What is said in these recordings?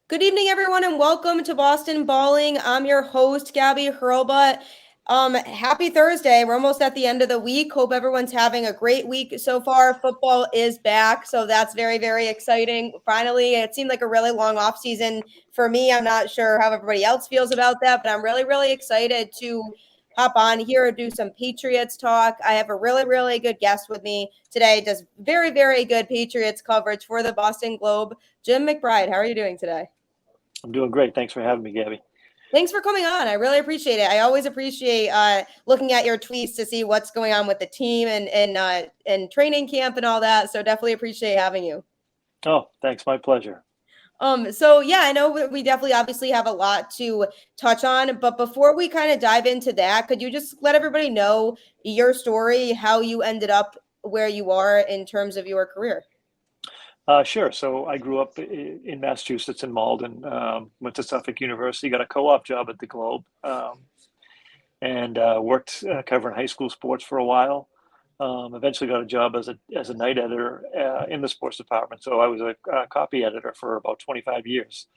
Good evening, everyone, and welcome to Boston Balling. I'm your host, Gabby Hurlbut. Happy Thursday. We're almost at the end of the week. Hope everyone's having a great week so far. Football is back, so that's very, very exciting. Finally, it seemed like a really long off season for me. I'm not sure how everybody else feels about that, but I'm really, really excited to hop on here and do some Patriots talk. I have a really, really good guest with me today. Does very, very good Patriots coverage for the Boston Globe. Jim McBride, how are you doing today? I'm doing great. Thanks for having me, Gabby. Thanks for coming on. I really appreciate it. I always appreciate looking at your tweets to see what's going on with the team and training camp and all that. So definitely appreciate having you. Oh, thanks. My pleasure. So yeah, I know we definitely obviously have a lot to touch on, but before we kind of dive into that, could you just let everybody know your story, how you ended up where you are in terms of your career? Sure. So I grew up in Massachusetts in Malden, went to Suffolk University, got a co-op job at the Globe, and worked covering high school sports for a while. Eventually got a job as a night editor in the sports department. So I was a copy editor for about 25 years.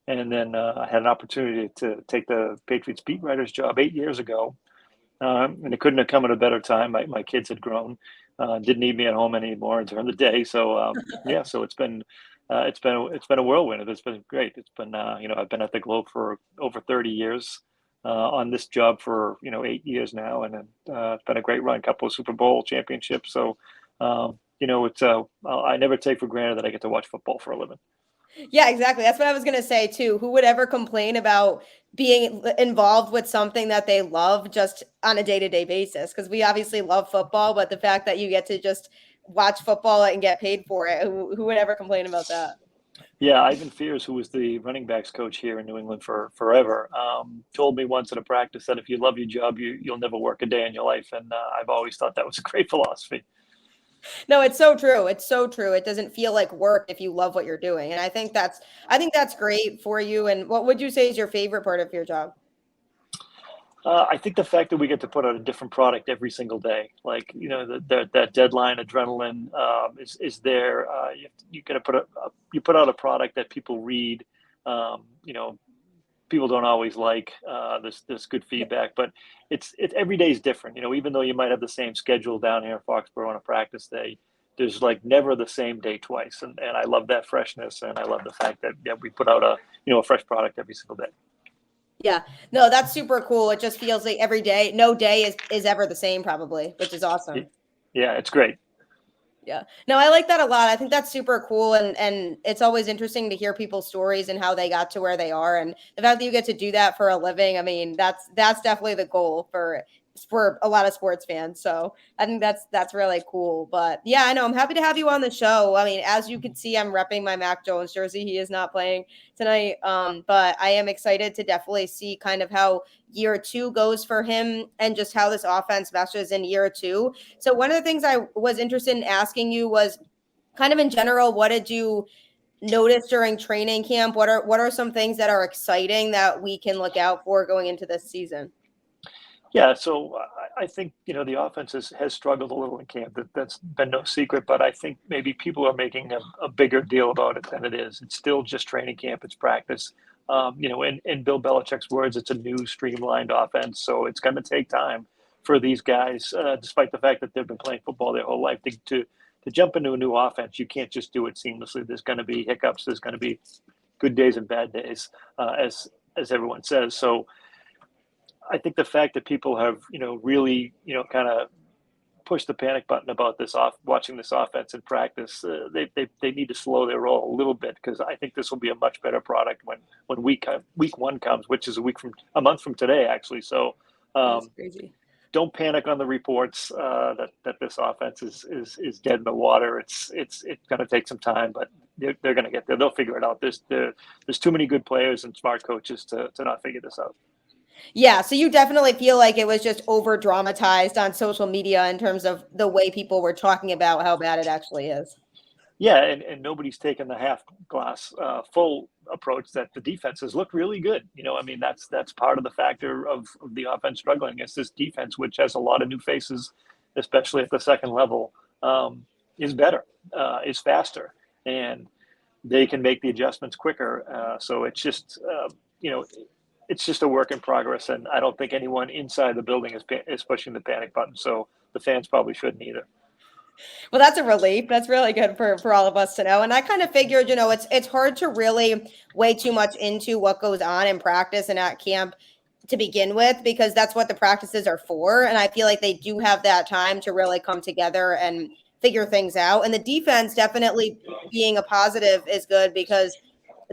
And then I had an opportunity to take the Patriots beat writer's job 8 years ago. And it couldn't have come at a better time. My kids had grown, didn't need me at home anymore during the day. So yeah, so it's been a whirlwind. It's been great. It's been I've been at the Globe for over 30 years, on this job for 8 years now, and it's been a great run. Couple of Super Bowl championships. So I never take for granted that I get to watch football for a living. Yeah, exactly. That's what I was going to say too. Who would ever complain about being involved with something that they love just on a day-to-day basis? Because we obviously love football, but the fact that you get to just watch football and get paid for it, who would ever complain about that? Yeah, Ivan Fears, who was the running backs coach here in New England for forever, told me once at a practice that if you love your job, you'll never work a day in your life. And I've always thought that was a great philosophy. No, it's so true. It's so true. It doesn't feel like work if you love what you're doing. And I think that's great for you. And what would you say is your favorite part of your job? I think the fact that we get to put out a different product every single day, like that deadline adrenaline is there. You got to you put out a product that people read. Um, you know, People don't always like this good feedback, but it's every day is different. Even though you might have the same schedule down here in Foxborough on a practice day, there's like never the same day twice, and I love that freshness, and I love the fact that we put out a fresh product every single day. Yeah. No, that's super cool. It just feels like every day, no day is ever the same probably, which is awesome. Yeah, it's great. Yeah. No, I like that a lot. I think that's super cool and it's always interesting to hear people's stories and how they got to where they are and the fact that you get to do that for a living. I mean, that's definitely the goal for a lot of sports fans. So, I think that's really cool. But yeah, I know I'm happy to have you on the show. I mean, as you can see, I'm repping my Mac Jones jersey. He is not playing tonight. But I am excited to definitely see kind of how year two goes for him and just how this offense meshes in year two. So one of the things I was interested in asking you was kind of in general, what did you notice during training camp? What are some things that are exciting that we can look out for going into this season? Yeah, so I think the offense has struggled a little in camp. That's been no secret, but I think maybe people are making a bigger deal about it than it is. It's still just training camp. It's practice. In Bill Belichick's words, it's a new streamlined offense, so it's going to take time for these guys, despite the fact that they've been playing football their whole life, to jump into a new offense. You can't just do it seamlessly. There's going to be hiccups. There's going to be good days and bad days, as everyone says. So I think the fact that people have, really, kind of pushed the panic button about watching this offense in practice, they need to slow their roll a little bit because I think this will be a much better product when week one comes, which is a month from today, actually. So That's um, crazy. don't panic on the reports that this offense is dead in the water. It's going to take some time, but they're going to get there. They'll figure it out. There's too many good players and smart coaches to not figure this out. Yeah, so you definitely feel like it was just over dramatized on social media in terms of the way people were talking about how bad it actually is. Yeah, and nobody's taken the half glass full approach that the defenses look really good. I mean that's part of the factor of the offense struggling. It's this defense, which has a lot of new faces, especially at the second level, is better, is faster, and they can make the adjustments quicker. So it's just, it's just a work in progress. And I don't think anyone inside the building is pushing the panic button. So the fans probably shouldn't either. Well, that's a relief. That's really good for all of us to know. And I kind of figured, it's hard to really weigh too much into what goes on in practice and at camp to begin with, because that's what the practices are for. And I feel like they do have that time to really come together and figure things out. And the defense definitely being a positive is good, because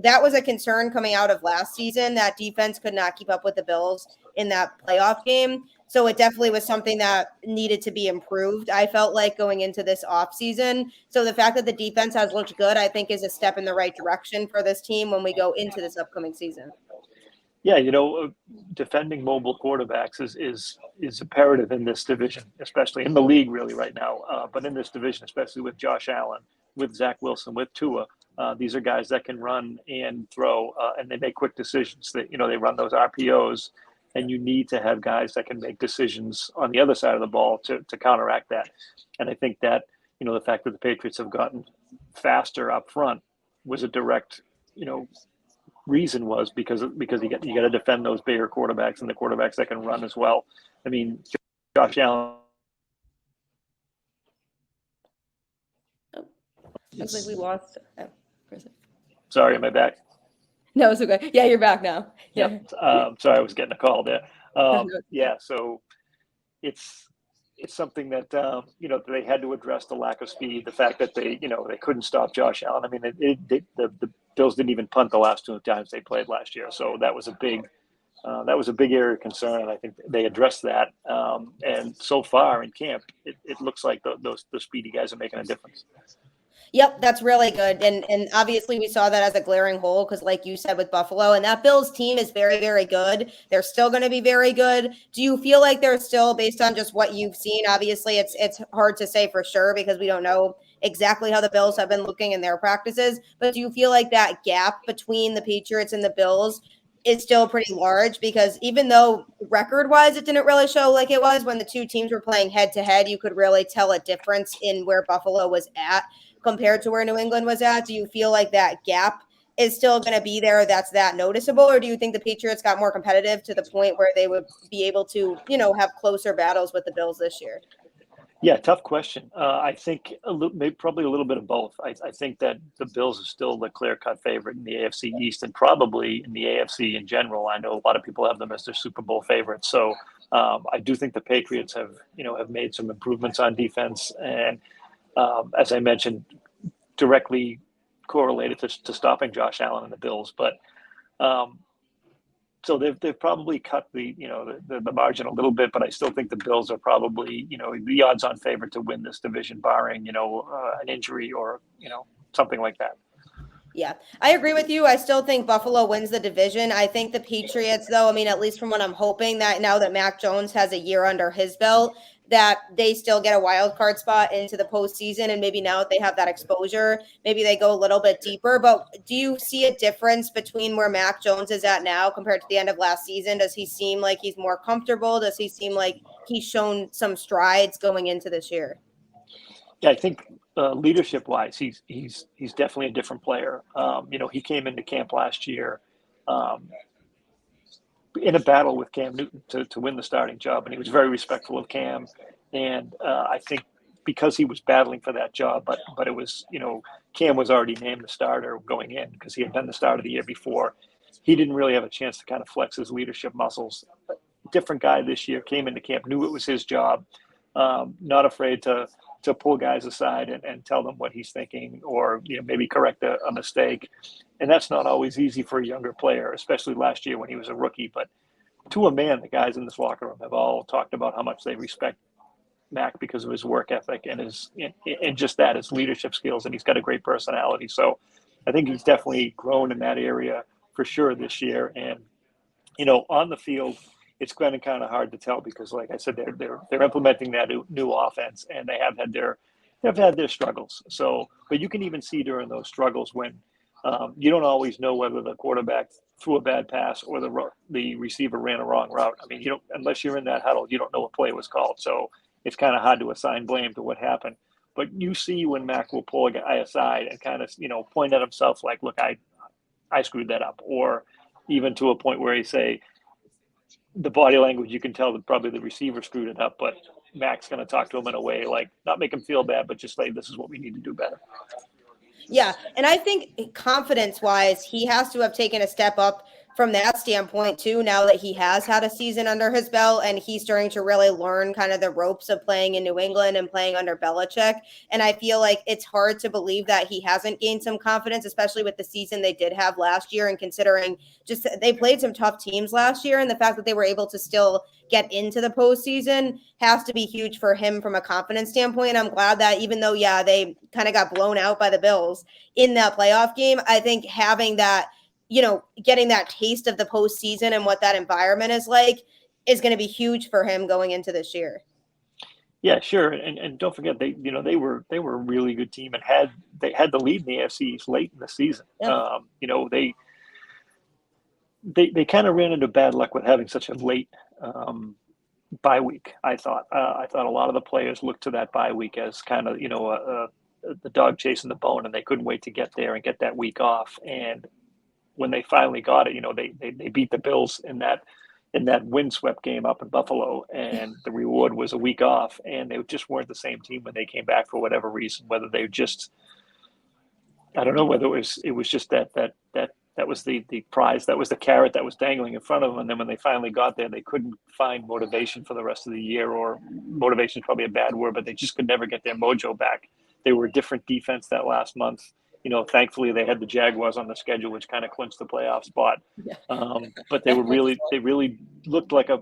that was a concern coming out of last season. That defense could not keep up with the Bills in that playoff game. So it definitely was something that needed to be improved, I felt like, going into this offseason. So the fact that the defense has looked good, I think, is a step in the right direction for this team when we go into this upcoming season. Yeah, defending mobile quarterbacks is imperative in this division, especially in the league really right now. But in this division, especially with Josh Allen, with Zach Wilson, with Tua, these are guys that can run and throw, and they make quick decisions. That they run those RPOs, and you need to have guys that can make decisions on the other side of the ball to counteract that. And I think that the fact that the Patriots have gotten faster up front was a direct reason, was because you got to defend those bigger quarterbacks and the quarterbacks that can run as well. I mean, Josh Allen. Looks like we lost. Sorry, am I back? No, it's okay. Yeah, you're back now. Yeah. Sorry, I was getting a call there. Yeah, so it's something that they had to address, the lack of speed, the fact that they couldn't stop Josh Allen. I mean, the Bills didn't even punt the last 2 times they played last year, so that was a big area of concern, and I think they addressed that. And so far in camp, it looks like the speedy guys are making a difference. Yep, that's really good. And obviously we saw that as a glaring hole, because like you said with Buffalo, and that Bills team is very, very good. They're still going to be very good. Do you feel like they're still, based on just what you've seen, obviously it's hard to say for sure because we don't know exactly how the Bills have been looking in their practices, but do you feel like that gap between the Patriots and the Bills is still pretty large? Because even though record-wise it didn't really show like it was when the two teams were playing head-to-head, you could really tell a difference in where Buffalo was at compared to where New England was at. Do you feel like that gap is still going to be there, that's that noticeable? Or do you think the Patriots got more competitive to the point where they would be able to, have closer battles with the Bills this year? Yeah, tough question. I think probably a little bit of both. I think that the Bills are still the clear-cut favorite in the AFC East, and probably in the AFC in general. I know a lot of people have them as their Super Bowl favorites. So I do think the Patriots have made some improvements on defense, and as I mentioned, directly correlated to stopping Josh Allen and the Bills. But so they've probably cut the margin a little bit, but I still think the Bills are probably the odds-on favorite to win this division, barring an injury or something like that. Yeah, I agree with you. I still think Buffalo wins the division. I think the Patriots, though, I mean, at least from what I'm hoping, that now that Mac Jones has a year under his belt, that they still get a wild card spot into the postseason. And maybe now that they have that exposure, maybe they go a little bit deeper. But do you see a difference between where Mac Jones is at now compared to the end of last season? Does he seem like he's more comfortable? Does he seem like he's shown some strides going into this year? Yeah, I think leadership-wise, he's definitely a different player. He came into camp last year in a battle with Cam Newton to win the starting job, and he was very respectful of Cam. And I think because he was battling for that job, but it was Cam was already named the starter going in because he had been the starter the year before. He didn't really have a chance to kind of flex his leadership muscles. Different guy this year, came into camp, knew it was his job, not afraid to pull guys aside and tell them what he's thinking, or maybe correct a mistake. And that's not always easy for a younger player, especially last year when he was a rookie. But to a man, the guys in this locker room have all talked about how much they respect Mac because of his work ethic and his leadership skills, and he's got a great personality. So I think he's definitely grown in that area for sure this year. And on the field, it's going to be kind of hard to tell because, like I said, they're implementing that new offense, and they have had their struggles. So, but you can even see during those struggles when you don't always know whether the quarterback threw a bad pass or the receiver ran a wrong route. I mean, unless you're in that huddle, you don't know what play was called. So it's kind of hard to assign blame to what happened. But you see when Mac will pull a guy aside and kind of, point at himself like, look, I screwed that up. Or even to a point where he say, the body language, you can tell that probably the receiver screwed it up, but Mac's going to talk to him in a way like not make him feel bad, but just say, this is what we need to do better. Yeah. And I think confidence wise, he has to have taken a step up from that standpoint too, now that he has had a season under his belt and he's starting to really learn kind of the ropes of playing in New England and playing under Belichick. And I feel like it's hard to believe that he hasn't gained some confidence, especially with the season they did have last year. And considering just they played some tough teams last year, and the fact that they were able to still get into the postseason has to be huge for him from a confidence standpoint. I'm glad that even though, yeah, they kind of got blown out by the Bills in that playoff game, I think having that, getting that taste of the postseason and what that environment is like is going to be huge for him going into this year. Yeah, sure. And don't forget they were a really good team and they had the lead in the AFC East late in the season. Yeah. They kind of ran into bad luck with having such a late bye week. I thought a lot of the players looked to that bye week as kind of the dog chasing the bone, and they couldn't wait to get there and get that week off. And when they finally got it, they beat the Bills in that windswept game up in Buffalo, and the reward was a week off, and they just weren't the same team when they came back for whatever reason. Whether they just, I don't know, whether it was just that was the prize, that was the carrot that was dangling in front of them, and then when they finally got there, they couldn't find motivation for the rest of the year. Or motivation is probably a bad word, but they just could never get their mojo back. They were a different defense that last month. Thankfully they had the Jaguars on the schedule, which kind of clinched the playoff spot. But they really looked like a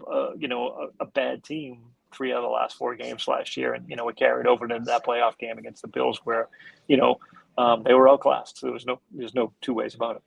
bad team 3 out of the last 4 games last year. And, it carried over to that playoff game against the Bills where, they were outclassed. So there's no two ways about it.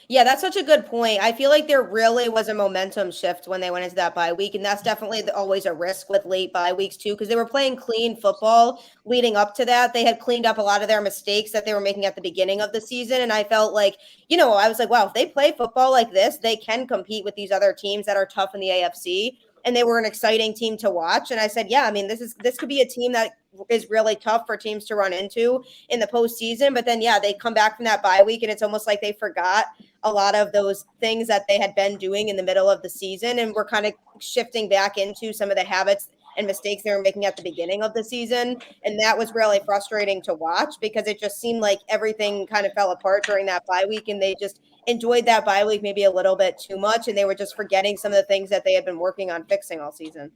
Yeah, that's such a good point. I feel like there really was a momentum shift when they went into that bye week, and that's definitely always a risk with late bye weeks too, because they were playing clean football leading up to that. They had cleaned up a lot of their mistakes that they were making at the beginning of the season, and I felt like, I was like, wow, if they play football like this, they can compete with these other teams that are tough in the AFC. And they were an exciting team to watch. And I said, yeah, I mean, this could be a team that is really tough for teams to run into in the postseason. But then, yeah, they come back from that bye week, and it's almost like they forgot a lot of those things that they had been doing in the middle of the season, and we're kind of shifting back into some of the habits and mistakes they were making at the beginning of the season. And that was really frustrating to watch because it just seemed like everything kind of fell apart during that bye week, and they just enjoyed that bye week maybe a little bit too much, and they were just forgetting some of the things that they had been working on fixing all season.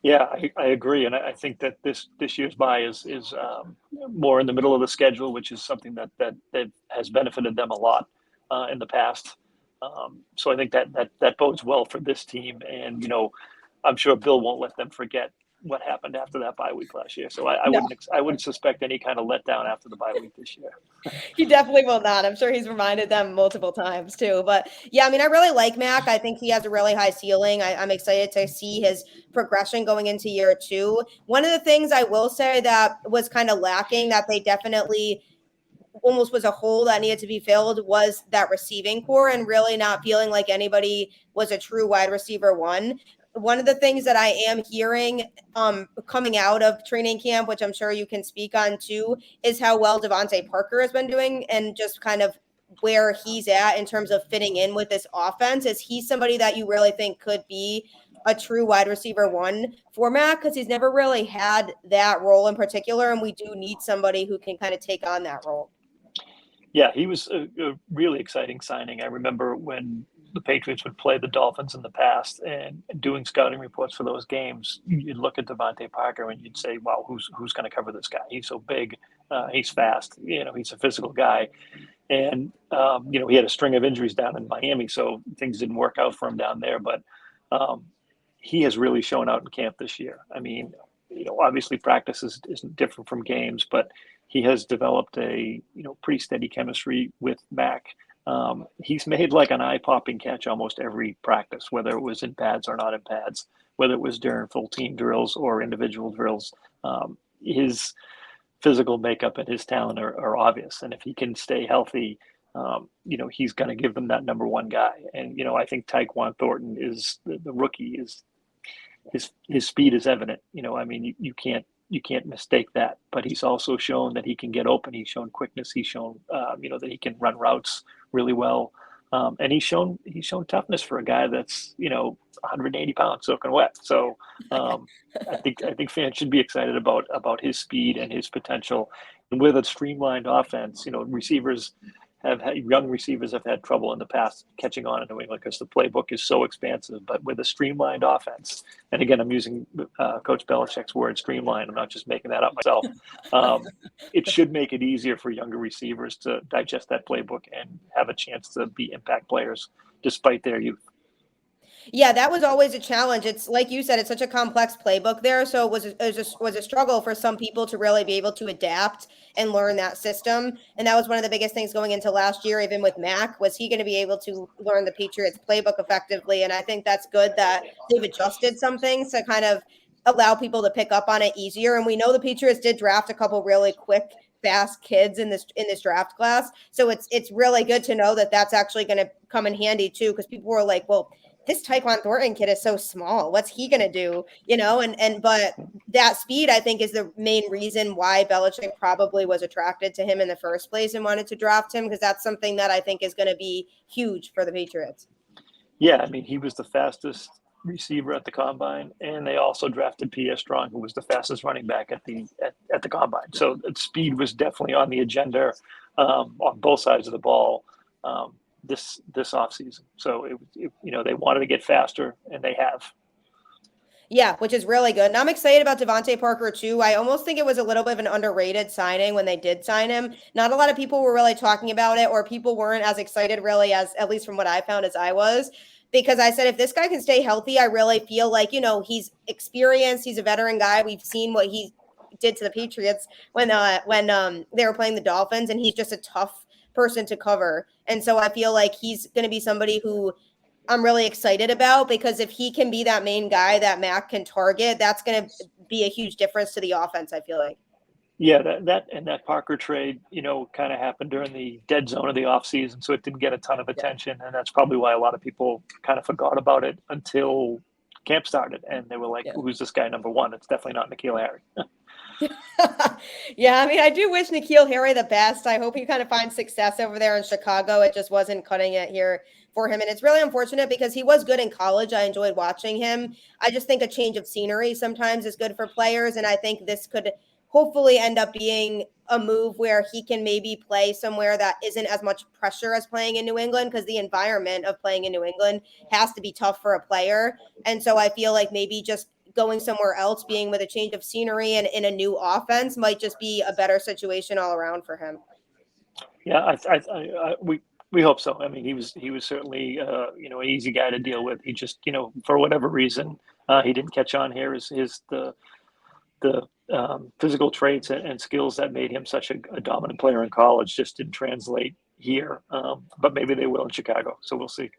Yeah, I agree, and I think that this year's bye is more in the middle of the schedule, which is something that has benefited them a lot in the past. So I think that bodes well for this team, and I'm sure Bill won't let them forget what happened after that bye week last year. So I wouldn't suspect any kind of letdown after the bye week this year. He definitely will not. I'm sure he's reminded them multiple times too. But yeah, I mean, I really like Mac. I think he has a really high ceiling. I'm excited to see his progression going into year 2. One of the things I will say that was kind of lacking that they definitely almost was a hole that needed to be filled was that receiving core, and really not feeling like anybody was a true wide receiver one. One of the things that I am hearing coming out of training camp, which I'm sure you can speak on too, is how well Devonte Parker has been doing and just kind of where he's at in terms of fitting in with this offense. Is he somebody that you really think could be a true wide receiver one for Mac? Because he's never really had that role in particular, and we do need somebody who can kind of take on that role. Yeah, he was a really exciting signing. I remember when the Patriots would play the Dolphins in the past and doing scouting reports for those games, you'd look at Devante Parker and you'd say, wow, who's going to cover this guy? He's so big. He's fast. He's a physical guy. And, he had a string of injuries down in Miami, so things didn't work out for him down there. But he has really shown out in camp this year. I mean, obviously practice isn't different from games, but he has developed a, pretty steady chemistry with Mac. He's made like an eye-popping catch almost every practice, whether it was in pads or not in pads, whether it was during full team drills or individual drills. His physical makeup and his talent are obvious. And if he can stay healthy, he's going to give them that number one guy. And, I think Tyquan Thornton is the rookie. His speed is evident. I mean, you can't you can't mistake that. But he's also shown that he can get open. He's shown quickness. He's shown that he can run routes really well. And he's shown toughness for a guy that's 180 pounds soaking wet. So I think fans should be excited about his speed and his potential. And with a streamlined offense, young receivers have had trouble in the past catching on in New England because the playbook is so expansive. But with a streamlined offense, and again, I'm using Coach Belichick's word streamlined. I'm not just making that up myself. It should make it easier for younger receivers to digest that playbook and have a chance to be impact players despite their youth. Yeah, that was always a challenge. It's like you said, it's such a complex playbook there. So was a struggle for some people to really be able to adapt and learn that system. And that was one of the biggest things going into last year, even with Mac, was he going to be able to learn the Patriots playbook effectively? And I think that's good that they've adjusted some things to kind of allow people to pick up on it easier. And we know the Patriots did draft a couple really quick, fast kids in this draft class. So it's really good to know that that's actually going to come in handy too, because people were like, well, this Tyquan Thornton kid is so small. What's he going to do? But that speed, I think, is the main reason why Belichick probably was attracted to him in the first place and wanted to draft him, because that's something that I think is going to be huge for the Patriots. Yeah, I mean, he was the fastest receiver at the combine, and they also drafted P.S. Strong, who was the fastest running back at the combine. So speed was definitely on the agenda on both sides of the ball. This offseason. So they wanted to get faster, and they have. Yeah, which is really good. And I'm excited about Devonte Parker too. I almost think it was a little bit of an underrated signing when they did sign him. Not a lot of people were really talking about it, or people weren't as excited really, as at least from what I found, as I was. Because I said, if this guy can stay healthy, I really feel like, he's experienced. He's a veteran guy. We've seen what he did to the Patriots when they were playing the Dolphins, and he's just a tough person to cover. And so I feel like he's going to be somebody who I'm really excited about, because if he can be that main guy that Mac can target, that's going to be a huge difference to the offense, I feel like. Yeah, that Parker trade, kind of happened during the dead zone of the offseason, so it didn't get a ton of attention, and that's probably why a lot of people kind of forgot about it until camp started, and they were like, Who's this guy number one? It's definitely not N'Keal Harry. Yeah, I mean, I do wish N'Keal Harry the best. I hope he kind of finds success over there in Chicago. It just wasn't cutting it here for him. And it's really unfortunate because he was good in college. I enjoyed watching him. I just think a change of scenery sometimes is good for players. And I think this could hopefully end up being a move where he can maybe play somewhere that isn't as much pressure as playing in New England, because the environment of playing in New England has to be tough for a player. And so I feel like maybe just going somewhere else, being with a change of scenery and in a new offense, might just be a better situation all around for him. Yeah, we hope so. I mean, he was certainly an easy guy to deal with. He just for whatever reason he didn't catch on here. The physical traits and skills that made him such a dominant player in college just didn't translate here. But maybe they will in Chicago. So we'll see.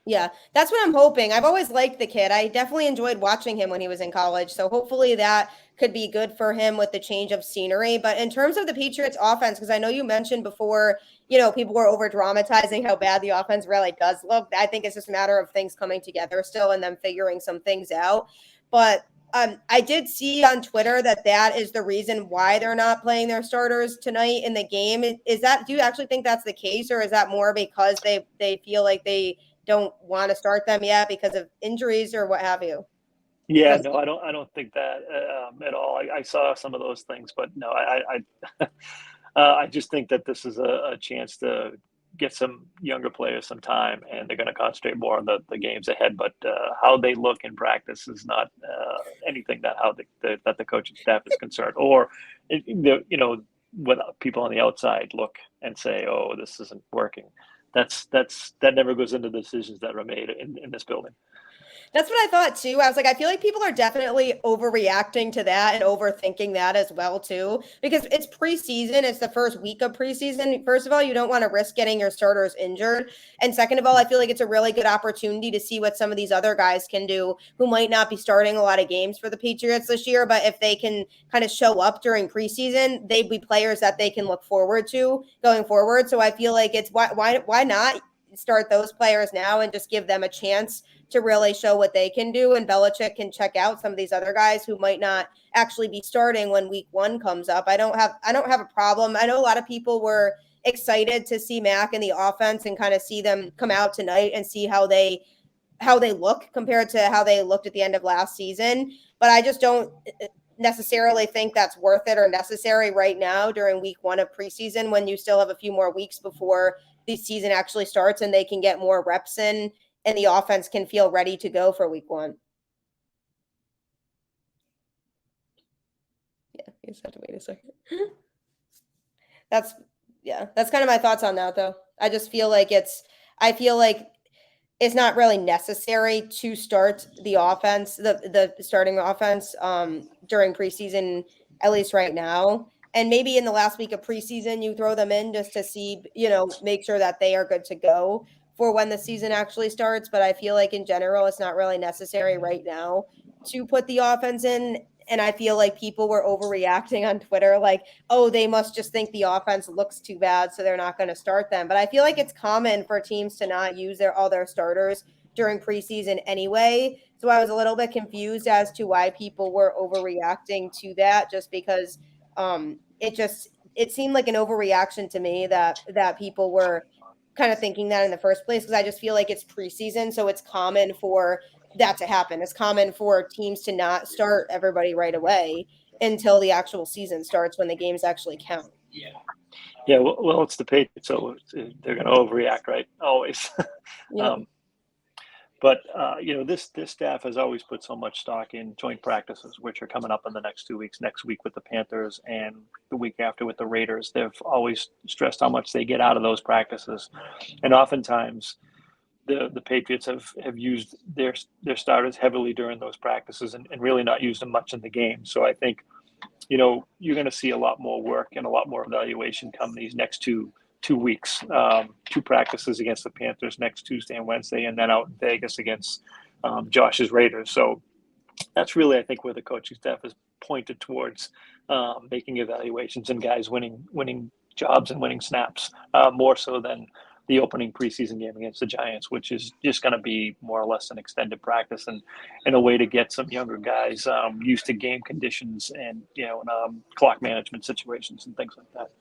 Yeah, that's what I'm hoping. I've always liked the kid. I definitely enjoyed watching him when he was in college. So hopefully that could be good for him with the change of scenery. But in terms of the Patriots offense, because I know you mentioned before, people were over dramatizing how bad the offense really does look. I think it's just a matter of things coming together still and them figuring some things out. But I did see on Twitter that is the reason why they're not playing their starters tonight in the game. Do you actually think that's the case, or is that more because they feel like they don't want to start them yet because of injuries or what have you? Yeah, no, I don't think that at all. I saw some of those things, but no, I just think that this is a chance to get some younger players some time, and they're going to concentrate more on the games ahead. But how they look in practice is not anything that the coaching staff is concerned, or what people on the outside look and say, "Oh, this isn't working." That never goes into the decisions that are made in this building. That's what I thought too. I was like, I feel like people are definitely overreacting to that and overthinking that as well too, because it's preseason. It's the first week of preseason. First of all, you don't want to risk getting your starters injured. And second of all, I feel like it's a really good opportunity to see what some of these other guys can do who might not be starting a lot of games for the Patriots this year. But if they can kind of show up during preseason, they'd be players that they can look forward to going forward. So I feel like it's why not start those players now and just give them a chance to really show what they can do. And Belichick can check out some of these other guys who might not actually be starting when week 1 comes up. I don't have a problem. I know a lot of people were excited to see Mac in the offense and kind of see them come out tonight and see how they look compared to how they looked at the end of last season. But I just don't necessarily think that's worth it or necessary right now during week 1 of preseason, when you still have a few more weeks before the season actually starts and they can get more reps in and the offense can feel ready to go for week 1. Yeah, you just have to wait a second. That's kind of my thoughts on that, though. I feel like it's not really necessary to start the offense, the starting offense during preseason, at least right now. And maybe in the last week of preseason, you throw them in just to see, make sure that they are good to go for when the season actually starts. But I feel like in general, it's not really necessary right now to put the offense in. And I feel like people were overreacting on Twitter, like, oh, they must just think the offense looks too bad, so they're not going to start them. But I feel like it's common for teams to not use all their starters during preseason anyway. So I was a little bit confused as to why people were overreacting to that, just because it seemed like an overreaction to me that people were kind of thinking that in the first place, because I just feel like it's preseason, so it's common for that to happen. It's common for teams to not start everybody right away until the actual season starts, when the games actually count. Yeah. Well, it's the Patriots, so they're going to overreact, right? Always. Yeah. But this staff has always put so much stock in joint practices, which are coming up in the next 2 weeks. Next week with the Panthers and the week after with the Raiders. They've always stressed how much they get out of those practices, and oftentimes the Patriots have used their starters heavily during those practices and really not used them much in the game. So I think, you're going to see a lot more work and a lot more evaluation come these next two weeks. 2 practices against the Panthers next Tuesday and Wednesday, and then out in Vegas against Josh's Raiders. So that's really, I think, where the coaching staff is pointed towards, making evaluations and guys winning jobs and winning snaps, more so than the opening preseason game against the Giants, which is just going to be more or less an extended practice and a way to get some younger guys used to game conditions and clock management situations and things like that.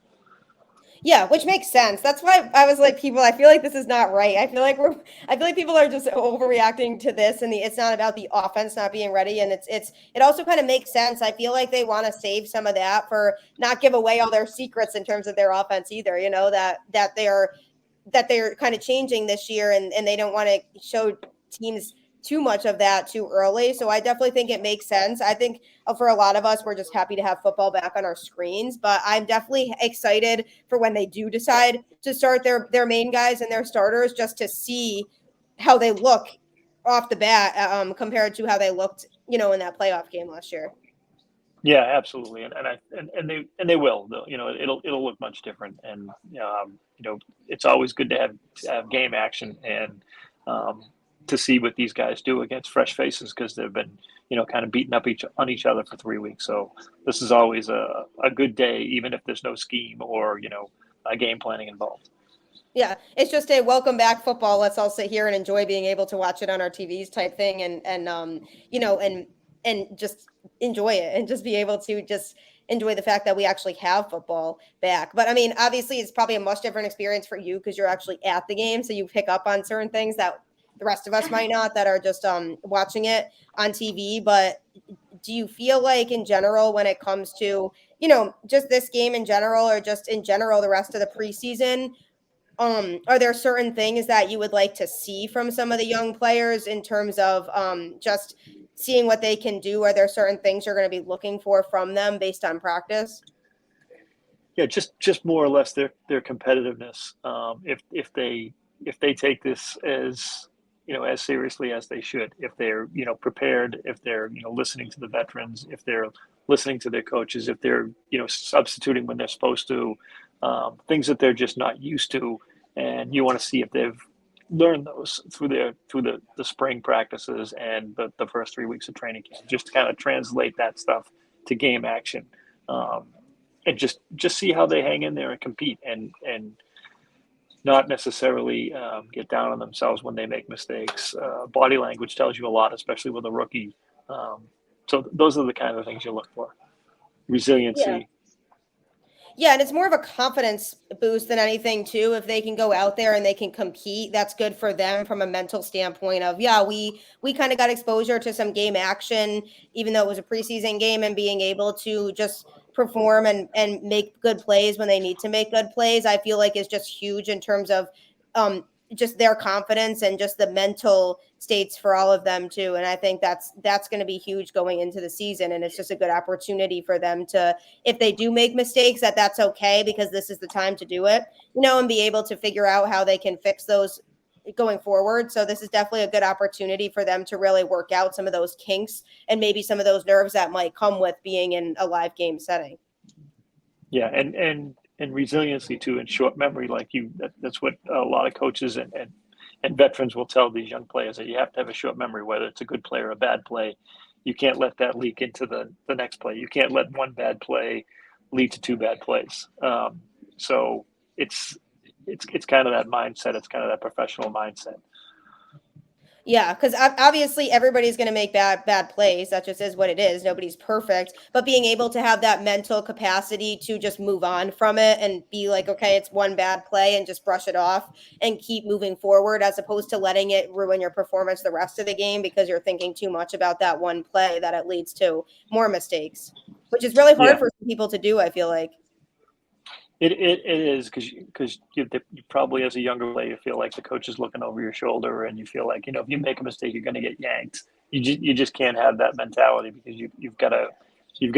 Yeah, which makes sense. That's why I was like, I feel like this is not right. I feel like people are just overreacting to this, and it's not about the offense not being ready. And it also kind of makes sense. I feel like they want to save some of that for not give away all their secrets in terms of their offense either. That they're kind of changing this year, and they don't want to show teams too much of that too early. So I definitely think it makes sense. I think for a lot of us, we're just happy to have football back on our screens, but I'm definitely excited for when they do decide to start their main guys and their starters, just to see how they look off the bat compared to how they looked, in that playoff game last year. Yeah, absolutely, and they will. It'll look much different, and it's always good to have game action and to see what these guys do against fresh faces, because they've been kind of beating up on each other for 3 weeks. So this is always a good day, even if there's no scheme or a game planning involved. Yeah, it's just a welcome back football. Let's all sit here and enjoy being able to watch it on our TVs type thing, and just enjoy it, and just be able to just enjoy the fact that we actually have football back. But I mean, obviously, it's probably a much different experience for you because you're actually at the game, so you pick up on certain things that the rest of us might not, that are just watching it on TV. But do you feel like in general, when it comes to just this game in general, or just in general the rest of the preseason, are there certain things that you would like to see from some of the young players in terms of just seeing what they can do? Are there certain things you're going to be looking for from them based on practice? Yeah, just more or less their competitiveness. If they take this as as seriously as they should, if they're prepared, if they're listening to the veterans, if they're listening to their coaches, if they're substituting when they're supposed to, things that they're just not used to, and you want to see if they've learned those through the spring practices and the first 3 weeks of training camp, just to kind of translate that stuff to game action, and just see how they hang in there and compete, and not necessarily get down on themselves when they make mistakes. Body language tells you a lot, especially with a rookie. So those are the kind of things you look for. Yeah. Resiliency. Yeah, and it's more of a confidence boost than anything too. If they can go out there and they can compete, that's good for them from a mental standpoint of, yeah, we kind of got exposure to some game action, even though it was a preseason game, and being able to just perform and make good plays when they need to make good plays, I feel like is just huge in terms of um just their confidence and just the mental states for all of them too. And I think that's going to be huge going into the season. And it's just a good opportunity for them to, if they do make mistakes, that's okay, because this is the time to do it, and be able to figure out how they can fix those going forward. So this is definitely a good opportunity for them to really work out some of those kinks and maybe some of those nerves that might come with being in a live game setting. Yeah, and resiliency too, and short memory, that's what a lot of coaches and veterans will tell these young players, that you have to have a short memory, whether it's a good play or a bad play. You can't let that leak into the next play. You can't let one bad play lead to two bad plays. So it's kind of that mindset. It's kind of that professional mindset. Yeah, because obviously everybody's going to make bad plays. That just is what it is. Nobody's perfect, but being able to have that mental capacity to just move on from it and be like, okay, it's one bad play, and just brush it off and keep moving forward, as opposed to letting it ruin your performance the rest of the game because you're thinking too much about that one play that it leads to more mistakes, which is really hard Yeah, for people to do, I feel like. it is, because you probably, as a younger player, you feel like the coach is looking over your shoulder, and you feel like, if you make a mistake, you're going to get yanked. You just can't have that mentality, because you've got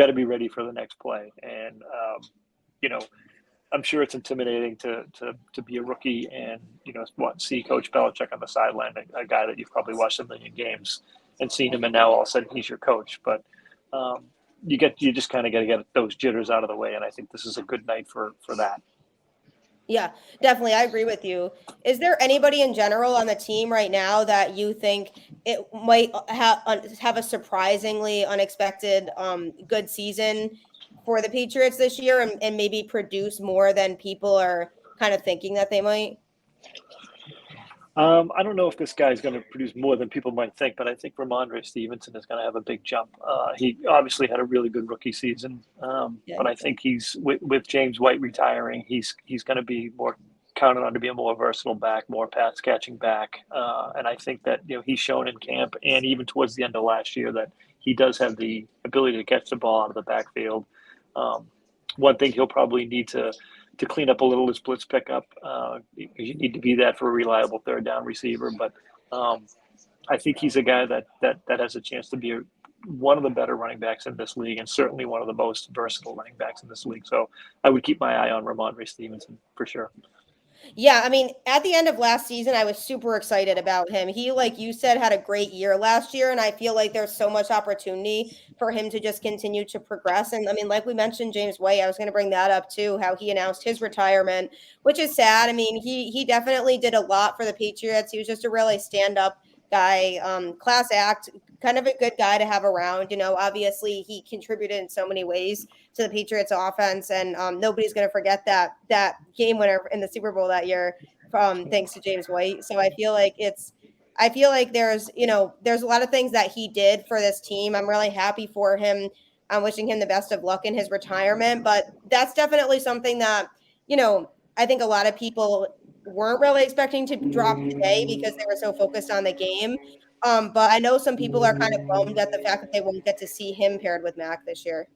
to be ready for the next play. And you know I'm sure it's intimidating to be a rookie and see Coach Belichick on the sideline, a guy that you've probably watched a million games and seen him, and now all of a sudden he's your coach. But um, you just kind of got to get those jitters out of the way, and I think this is a good night for that. Yeah, definitely. I agree with you. Is there anybody in general on the team right now that you think it might have a surprisingly unexpected good season for the Patriots this year, and maybe produce more than people are kind of thinking that they might? I don't know if this guy's going to produce more than people might think, but I think Ramondre Stevenson is going to have a big jump. He obviously had a really good rookie season, Yeah. but I think he's with James White retiring, he's going to be more counted on to be a more versatile back, more pass catching back, and I think that he's shown in camp and even towards the end of last year that he does have the ability to catch the ball out of the backfield. Um, One thing he'll probably need to clean up a little is blitz pickup. You need to be that for a reliable third down receiver. But I think he's a guy that has a chance to be one of the better running backs in this league, and certainly one of the most versatile running backs in this league. So I would keep my eye on Ramondre Stevenson for sure. Yeah, I mean, at the end of last season, I was super excited about him. He, like you said, had a great year last year, and I feel like there's so much opportunity for him to just continue to progress. And I mean, like we mentioned, James White, I was going to bring that up too, how he announced his retirement, which is sad. I mean, he definitely did a lot for the Patriots. He was just a really stand up guy, class act, kind of a good guy to have around. Obviously he contributed in so many ways to the Patriots offense, and nobody's going to forget that game winner in the Super Bowl that year, thanks to James White. So I feel like there's a lot of things that he did for this team. I'm really happy for him. I'm wishing him the best of luck in his retirement, but that's definitely something that I think a lot of people weren't really expecting to drop today because they were so focused on the game. But I know some people are kind of bummed at the fact that they won't get to see him paired with Mac this year.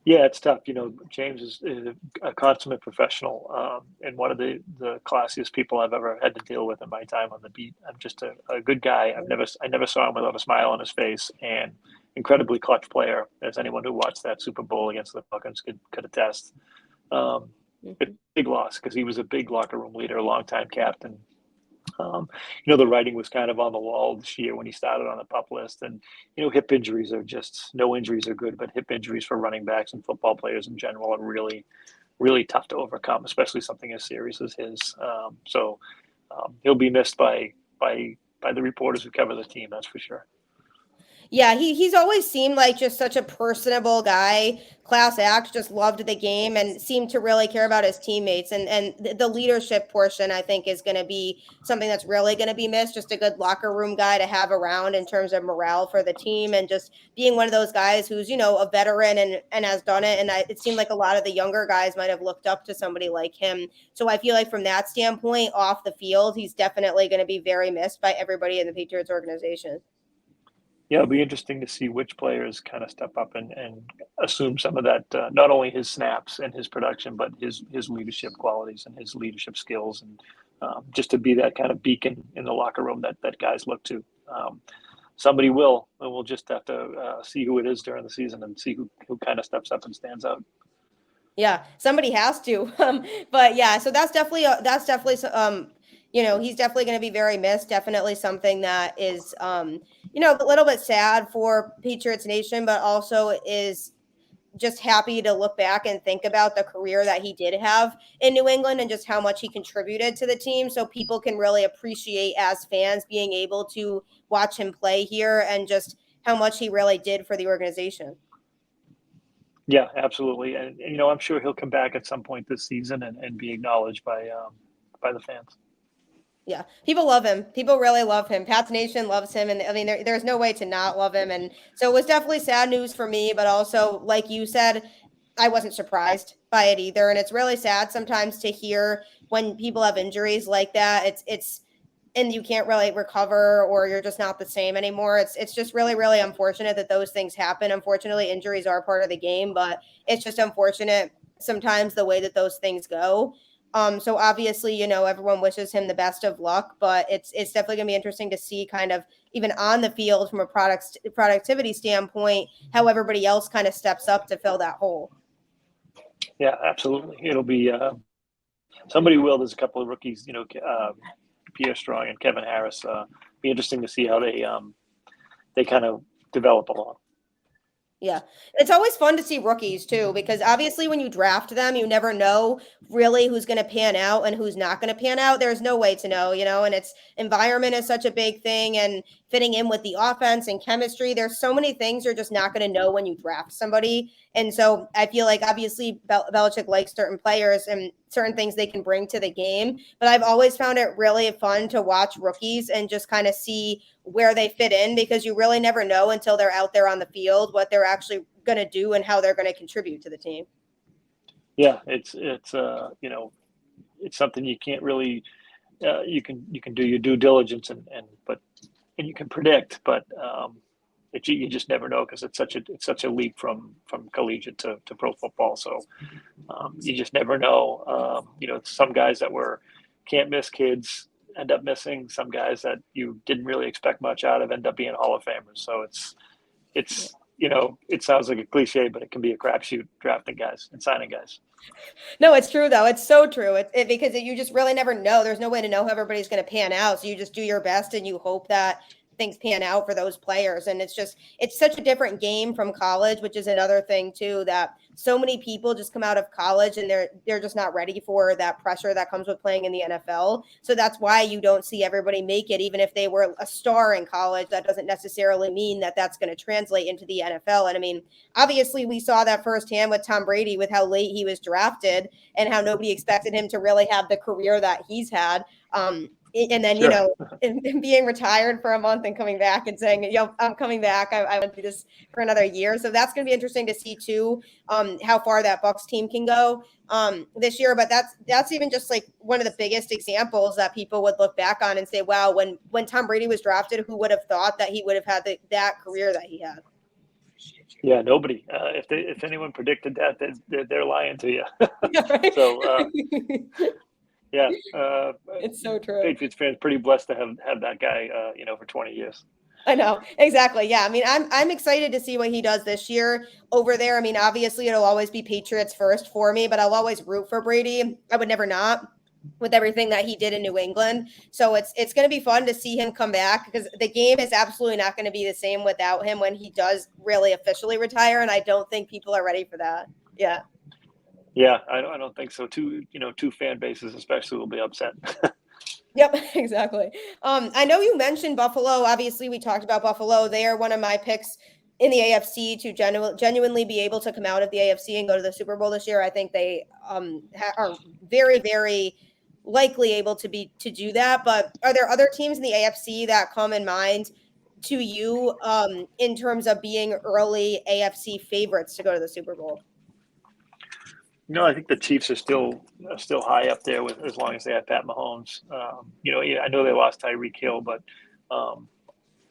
Yeah, it's tough. James is a consummate professional, and one of the classiest people I've ever had to deal with in my time on the beat. I'm just a good guy. I never saw him without a smile on his face, and incredibly clutch player, as anyone who watched that Super Bowl against the Falcons could attest. Um, Mhm. Big loss, because he was a big locker room leader, a longtime captain. Um, the writing was kind of on the wall this year when he started on the pup list. And, hip injuries are just, no injuries are good, but hip injuries for running backs and football players in general are really, really tough to overcome, especially something as serious as his. He'll be missed by the reporters who cover the team, that's for sure. Yeah, he's always seemed like just such a personable guy, class act, just loved the game and seemed to really care about his teammates. And the leadership portion, I think, is going to be something that's really going to be missed. Just a good locker room guy to have around in terms of morale for the team and just being one of those guys who's, a veteran and has done it. And it seemed like a lot of the younger guys might have looked up to somebody like him. So I feel like from that standpoint, off the field, he's definitely going to be very missed by everybody in the Patriots organization. Yeah, it'll be interesting to see which players kind of step up and assume some of that, not only his snaps and his production, but his leadership qualities and his leadership skills, and just to be that kind of beacon in the locker room that guys look to. Somebody will, and we'll just have to see who it is during the season and see who kind of steps up and stands out. Yeah, somebody has to. But yeah, so he's definitely going to be very missed. Definitely something that is, a little bit sad for Patriots Nation, but also is just happy to look back and think about the career that he did have in New England and just how much he contributed to the team. So people can really appreciate as fans being able to watch him play here and just how much he really did for the organization. Yeah, absolutely. And I'm sure he'll come back at some point this season and be acknowledged by the fans. Yeah, people love him. People really love him. Pats Nation loves him, and I mean, there's no way to not love him. And so it was definitely sad news for me, but also, like you said, I wasn't surprised by it either. And it's really sad sometimes to hear when people have injuries like that. And you can't really recover, or you're just not the same anymore. It's just really, really unfortunate that those things happen. Unfortunately, injuries are part of the game, but it's just unfortunate sometimes the way that those things go. So obviously, everyone wishes him the best of luck, but it's definitely gonna be interesting to see kind of even on the field from a productivity standpoint, how everybody else kind of steps up to fill that hole. Yeah, absolutely. It'll be somebody will. There's a couple of rookies, Pierre Strong and Kevin Harris. Be interesting to see how they kind of develop along. Yeah. It's always fun to see rookies too, because obviously when you draft them, you never know really who's going to pan out and who's not going to pan out. There's no way to know, and it's environment is such a big thing and fitting in with the offense and chemistry. There's so many things you're just not going to know when you draft somebody. And so I feel like obviously Belichick likes certain players and certain things they can bring to the game. But I've always found it really fun to watch rookies and just kind of see where they fit in, because you really never know until they're out there on the field what they're actually going to do and how they're going to contribute to the team. Yeah, it's something you can't really you can do your due diligence and you can predict, but you just never know, because it's such a leap from collegiate to pro football. So you just never know. Some guys that were can't miss kids end up missing. Some guys that you didn't really expect much out of end up being Hall of Famers. So it's it sounds like a cliche, but it can be a crapshoot drafting guys and signing guys. No, it's true though. It's so true. Because you just really never know. There's no way to know how everybody's going to pan out. So you just do your best and you hope that things pan out for those players. And it's such a different game from college, which is another thing too, that so many people just come out of college and they're just not ready for that pressure that comes with playing in the NFL. So that's why you don't see everybody make it. Even if they were a star in college, that doesn't necessarily mean that that's going to translate into the NFL. And I mean, obviously we saw that firsthand with Tom Brady, with how late he was drafted and how nobody expected him to really have the career that he's had. And then, Sure. and being retired for a month and coming back and saying, I'm coming back. I want to do this for another year. So that's going to be interesting to see too, how far that Bucs team can go this year. But that's even just like one of the biggest examples that people would look back on and say, wow, when Tom Brady was drafted, who would have thought that he would have had that career that he had? Yeah, nobody. If anyone predicted that, they're lying to you. Yeah, right? So yeah, It's so true. Patriots fans pretty blessed to have that guy, for 20 years. I know, exactly. Yeah, I mean, I'm excited to see what he does this year over there. I mean, obviously, it'll always be Patriots first for me, but I'll always root for Brady. I would never not, with everything that he did in New England. So it's going to be fun to see him come back, because the game is absolutely not going to be the same without him when he does really officially retire, and I don't think people are ready for that. Yeah. Yeah, I don't think so. Two fan bases especially will be upset. Yep, exactly. I know you mentioned Buffalo. Obviously, we talked about Buffalo. They are one of my picks in the AFC to genuinely be able to come out of the AFC and go to the Super Bowl this year. I think they are very, very likely able to do that. But are there other teams in the AFC that come in mind to you in terms of being early AFC favorites to go to the Super Bowl? No, I think the Chiefs are still high up there with as long as they have Pat Mahomes. Yeah, I know they lost Tyreek Hill, but um,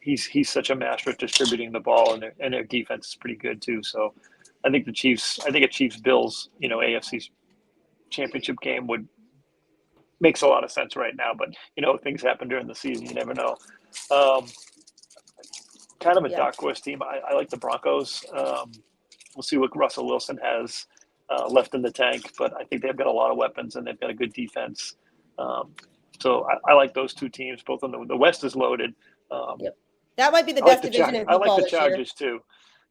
he's such a master at distributing the ball, and their defense is pretty good too. So, I think a Chiefs Bills AFC championship game would makes a lot of sense right now. But things happen during the season; you never know. Um, Kind of a Yeah. dark horse team. I like the Broncos. We'll see what Russell Wilson has left in the tank, but I think they've got a lot of weapons and they've got a good defense. Um, so I like those two teams. Both on the West is loaded. Um, Yep. That might be the I like best the division in I like football the this year. Chargers too.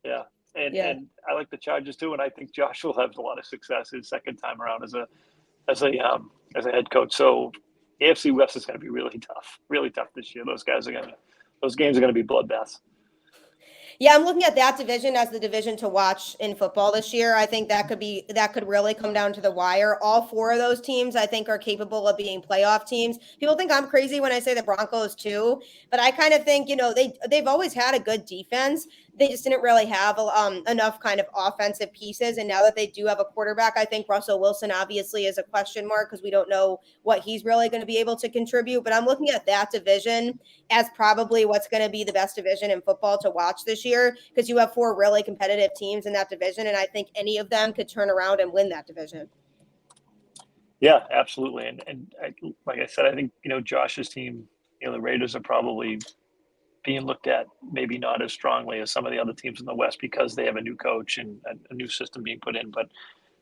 Yeah, and Yeah. and I like the Chargers too. And I think Josh will have a lot of success his second time around as a head coach. So AFC West is going to be really tough this year. Those games are going to be bloodbaths. Yeah, I'm looking at that division as the division to watch in football this year. I think that could really come down to the wire. All four of those teams I think are capable of being playoff teams. People think I'm crazy when I say the Broncos too, but I kind of think, they've always had a good defense. They just didn't really have enough kind of offensive pieces, and now that they do have a quarterback, I think Russell Wilson obviously is a question mark because we don't know what he's really going to be able to contribute, but I'm looking at that division as probably what's going to be the best division in football to watch this year because you have four really competitive teams in that division, and I think any of them could turn around and win that division. Yeah, absolutely. Like I said, I think Josh's team, the Raiders are probably being looked at maybe not as strongly as some of the other teams in the West because they have a new coach and a new system being put in. But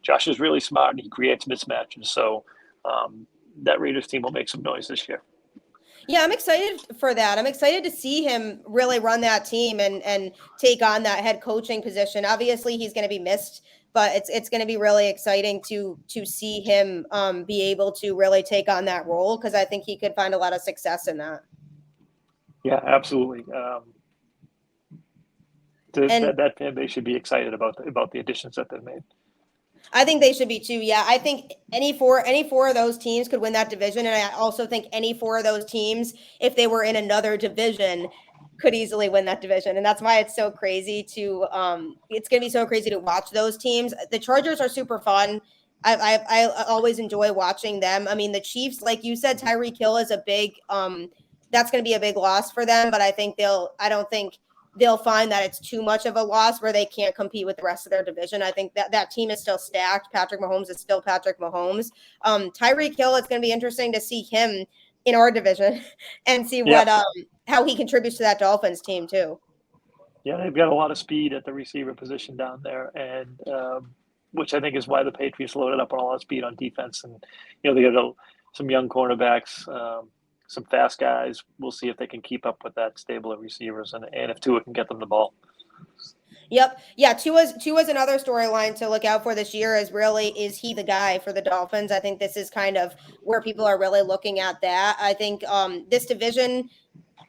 Josh is really smart and he creates mismatches. So that Raiders team will make some noise this year. Yeah, I'm excited for that. I'm excited to see him really run that team and take on that head coaching position. Obviously, he's going to be missed, but it's going to be really exciting to see him be able to really take on that role because I think he could find a lot of success in that. Yeah, absolutely. And That fan base should be excited about the additions that they've made. I think they should be too. Yeah, I think any four of those teams could win that division, and I also think any four of those teams, if they were in another division, could easily win that division. And that's why it's so crazy to it's going to be so crazy to watch those teams. The Chargers are super fun. I always enjoy watching them. I mean, the Chiefs, like you said, Tyreek Hill is a big that's going to be a big loss for them. But I don't think they'll find that it's too much of a loss where they can't compete with the rest of their division. I think that team is still stacked. Patrick Mahomes is still Patrick Mahomes. Tyreek Hill, it's going to be interesting to see him in our division and see Yeah, what how he contributes to that Dolphins team too. yeah, they've got a lot of speed at the receiver position down there, and which I think is why the Patriots loaded up on a lot of speed on defense. And they got some young cornerbacks, some fast guys. We'll see if they can keep up with that stable of receivers, and if Tua can get them the ball. Yep. Yeah, Tua's another storyline to look out for this year is he the guy for the Dolphins? I think this is kind of where people are really looking at that. I think this division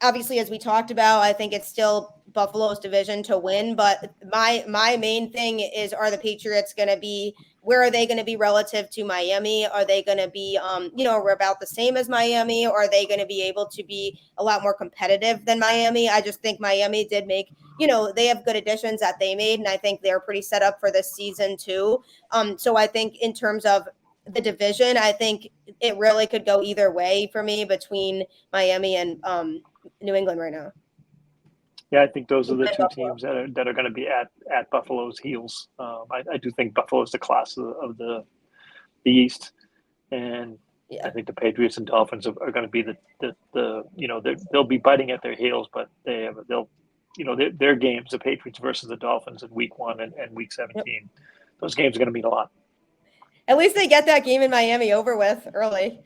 obviously, as we talked about, I think it's still Buffalo's division to win. But my main thing is, are the Patriots going to be? Where are they going to be relative to Miami? Are they going to be, we're about the same as Miami? Or are they going to be able to be a lot more competitive than Miami? I just think Miami did make, they have good additions that they made, and I think they're pretty set up for this season too. So I think in terms of the division, I think it really could go either way for me between Miami and New England right now. Yeah, I think those are the two teams that are going to be at Buffalo's heels. I do think Buffalo's the class of the East, and I Yeah. think the Patriots and Dolphins are going to be they'll be biting at their heels, but their games, the Patriots versus the Dolphins in Week 1 and Week Yep. 17, those games are going to mean a lot. At least they get that game in Miami over with early.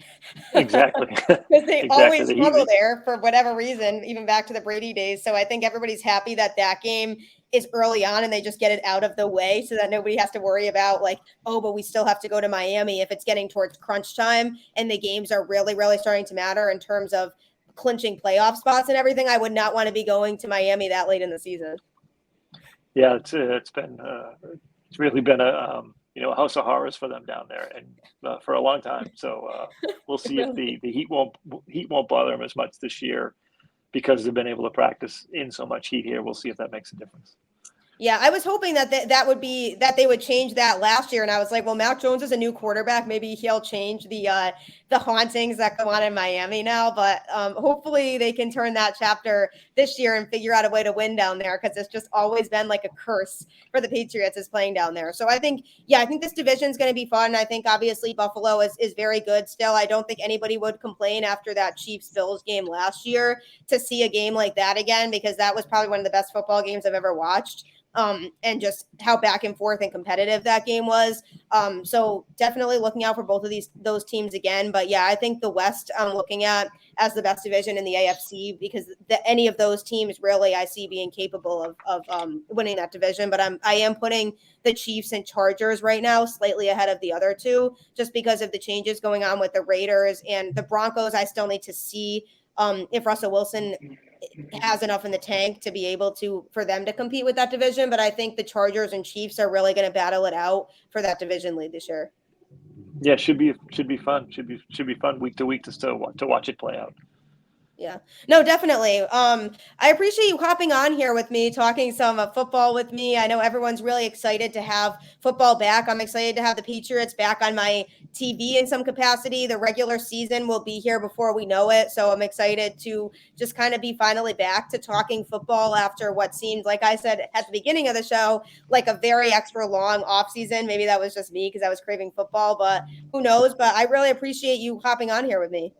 Exactly. Because they Exactly. always struggle there for whatever reason, even back to the Brady days. So I think everybody's happy that that game is early on and they just get it out of the way so that nobody has to worry about like, oh, but we still have to go to Miami if it's getting towards crunch time and the games are really, really starting to matter in terms of clinching playoff spots and everything. I would not want to be going to Miami that late in the season. Yeah, it's really been a a house of horrors for them down there, and for a long time. So we'll see if Really? the heat won't bother them as much this year because they've been able to practice in so much heat here. We'll see if that makes a difference. Yeah, I was hoping that that would be that they would change that last year, and I was like, well, Mac Jones is a new quarterback. Maybe he'll change the hauntings that go on in Miami now. But hopefully, they can turn that chapter this year and figure out a way to win down there because it's just always been like a curse for the Patriots is playing down there. So I think, yeah, I think this division is going to be fun. I think obviously Buffalo is very good still. I don't think anybody would complain after that Chiefs Bills game last year to see a game like that again because that was probably one of the best football games I've ever watched. And just how back and forth and competitive that game was. So definitely looking out for both of those teams again. But yeah, I think the West I'm looking at as the best division in the AFC because any of those teams really I see being capable of winning that division. But I am putting the Chiefs and Chargers right now slightly ahead of the other two just because of the changes going on with the Raiders and the Broncos. I still need to see if Russell Wilson has enough in the tank to be able to for them to compete with that division. But I think the Chargers and Chiefs are really going to battle it out for that division lead this year. Yeah, should be fun. Should be fun week to week to watch it play out. Yeah, no, definitely. I appreciate you hopping on here with me, talking some football with me. I know everyone's really excited to have football back. I'm excited to have the Patriots back on my TV in some capacity. The regular season will be here before we know it. So I'm excited to just kind of be finally back to talking football after what seemed, like I said at the beginning of the show, like a very extra long off season. Maybe that was just me because I was craving football, but who knows? But I really appreciate you hopping on here with me.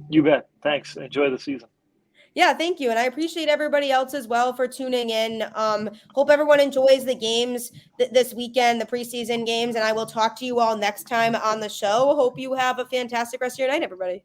You bet. Thanks. Enjoy the season. Yeah, thank you. And I appreciate everybody else as well for tuning in. Hope everyone enjoys the games this weekend, the preseason games. And I will talk to you all next time on the show. Hope you have a fantastic rest of your night, everybody.